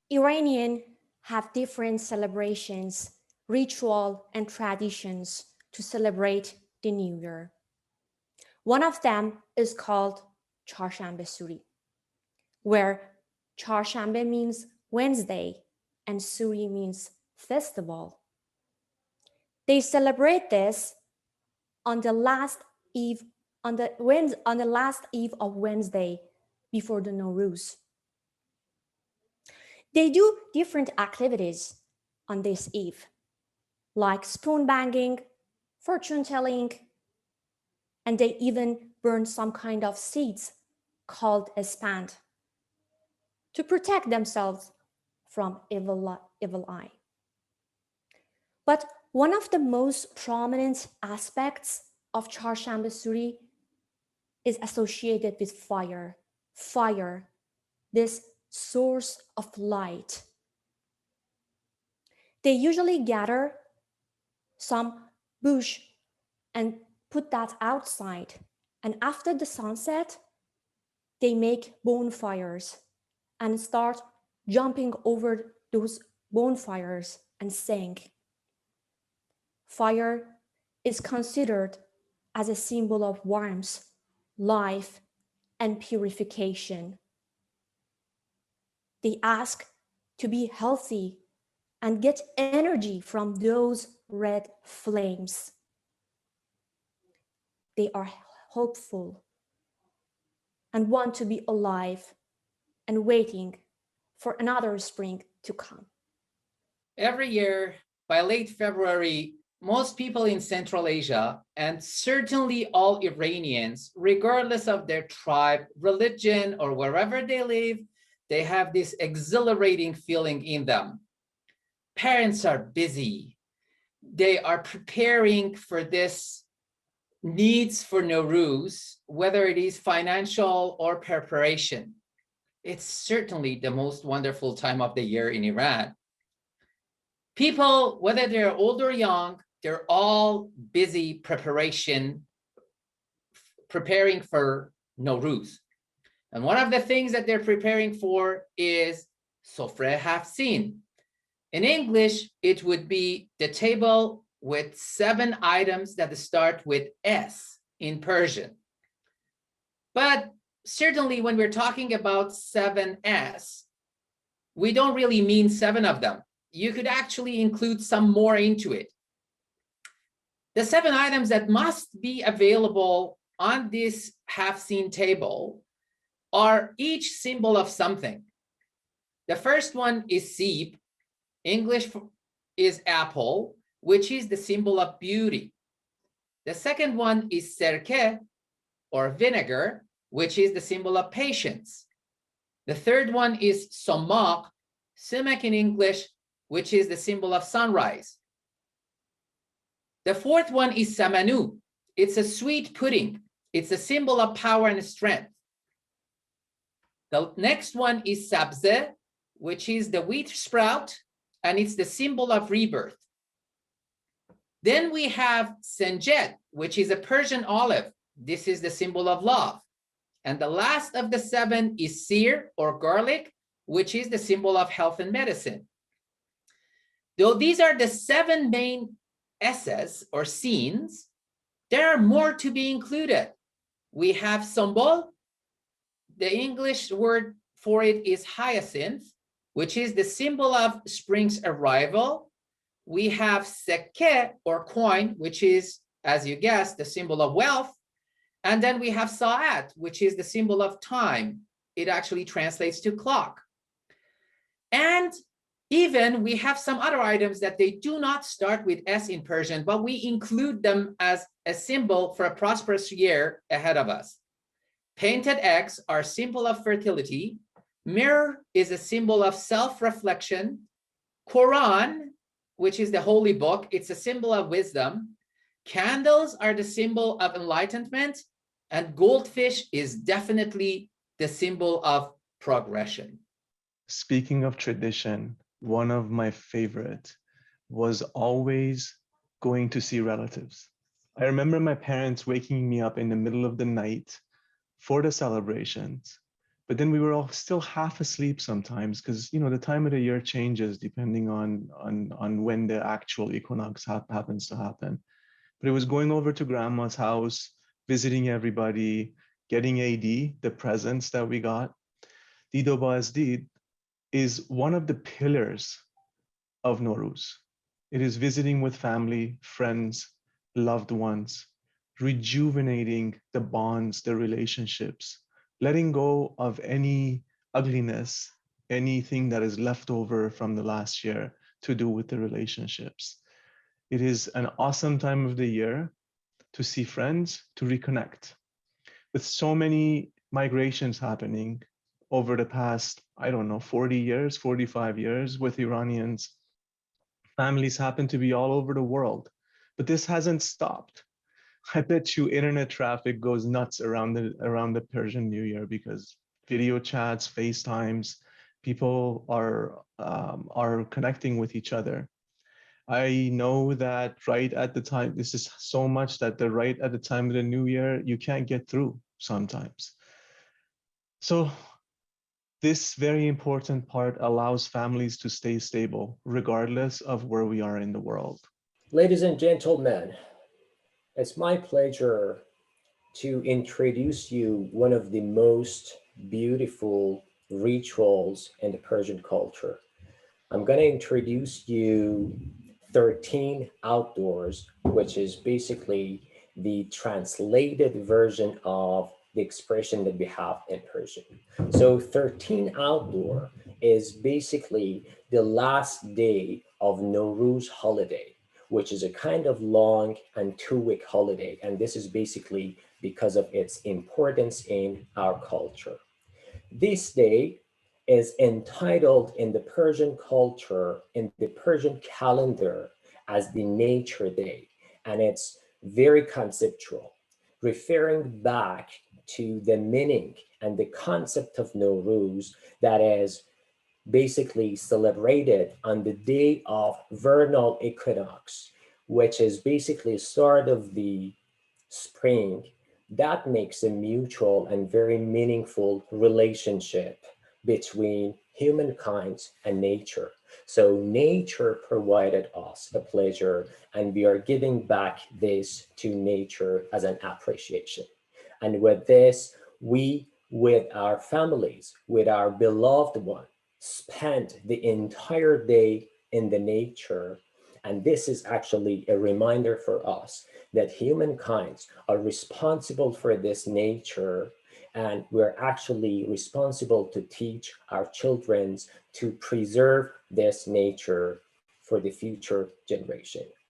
Iranian have different celebrations, ritual, and traditions to celebrate the new year. One of them is called Charshambe Suri, where Charshambe means Wednesday and Suri means festival. They celebrate this on the last eve on the last eve of Wednesday before the Nowruz. They do different activities on this eve, like spoon banging, fortune telling, and they even burn some kind of seeds called a spand to protect themselves from evil eye. But one of the most prominent aspects of Charshambe Suri is associated with fire. Fire, this source of light. They usually gather some bush and put that outside. And after the sunset, they make bonfires and start jumping over those bonfires and sing. Fire is considered as a symbol of warmth, life, and purification. They ask to be healthy and get energy from those red flames. They are hopeful and want to be alive and waiting for another spring to come. Every year, by late February, most people in Central Asia, and certainly all Iranians, regardless of their tribe, religion, or wherever they live, they have this exhilarating feeling in them. Parents are busy. They are preparing for this needs for Nowruz, whether it is financial or preparation. It's certainly the most wonderful time of the year in Iran. People, whether they're old or young, they're all busy preparing for Nowruz. And one of the things that they're preparing for is Sofre Hafsin. In English, it would be the table with 7 items that start with S in Persian. But certainly when we're talking about 7S, we don't really mean 7 of them. You could actually include some more into it. The 7 items that must be available on this half-seen table are each symbol of something. The first one is seep. English is apple, which is the symbol of beauty. The second one is serke, or vinegar, which is the symbol of patience. The third one is somak, sumac in English, which is the symbol of sunrise. The fourth one is samanu. It's a sweet pudding. It's a symbol of power and strength. The next one is sabze, which is the wheat sprout, and it's the symbol of rebirth. Then we have senjet, which is a Persian olive. This is the symbol of love. And the last of the 7 is seer, or garlic, which is the symbol of health and medicine. Though these are the 7 main S's or scenes, there are more to be included. We have sombol. The English word for it is hyacinth, which is the symbol of spring's arrival. We have sekke, or coin, which is, as you guessed, the symbol of wealth. And then we have sa'at, which is the symbol of time. It actually translates to clock. And even we have some other items that they do not start with S in Persian, but we include them as a symbol for a prosperous year ahead of us. Painted eggs are a symbol of fertility. Mirror is a symbol of self-reflection. Quran, which is the holy book, it's a symbol of wisdom. Candles are the symbol of enlightenment, and goldfish is definitely the symbol of progression. Speaking of tradition, one of my favorite was always going to see relatives. I remember my parents waking me up in the middle of the night for the celebrations but then we were all still half asleep sometimes because the time of the year changes depending on when the actual equinox happens to happen. But it was going over to grandma's house, visiting everybody, getting AD, the presents that we got. Dido Bazdid is one of the pillars of Nowruz. It is visiting with family, friends, loved ones, rejuvenating the bonds, the relationships, letting go of any ugliness, anything that is left over from the last year to do with the relationships. It is an awesome time of the year to see friends, to reconnect. With so many migrations happening over the past, 40 years, 45 years with Iranians, families happen to be all over the world, but this hasn't stopped. I bet you internet traffic goes nuts around the Persian New Year because video chats, FaceTimes, people are connecting with each other. I know that right at the time, this is so much that right at the time of the new year, you can't get through sometimes. So this very important part allows families to stay stable, regardless of where we are in the world. Ladies and gentlemen, it's my pleasure to introduce you one of the most beautiful rituals in the Persian culture. I'm going to introduce you 13 outdoors, which is basically the translated version of the expression that we have in Persian. So 13 outdoor is basically the last day of Nowruz holiday, which is a kind of long and 2-week holiday. And this is basically because of its importance in our culture. This day is entitled in the Persian culture, in the Persian calendar, as the Nature Day. And it's very conceptual, referring back to the meaning and the concept of Nowruz that is basically celebrated on the day of vernal equinox, which is basically the start of the spring. That makes a mutual and very meaningful relationship between humankind and nature. So nature provided us a pleasure, and we are giving back this to nature as an appreciation. And with this, we, with our families, with our beloved one, spent the entire day in the nature. And this is actually a reminder for us that humankind are responsible for this nature, and we're actually responsible to teach our children to preserve this nature for the future generation.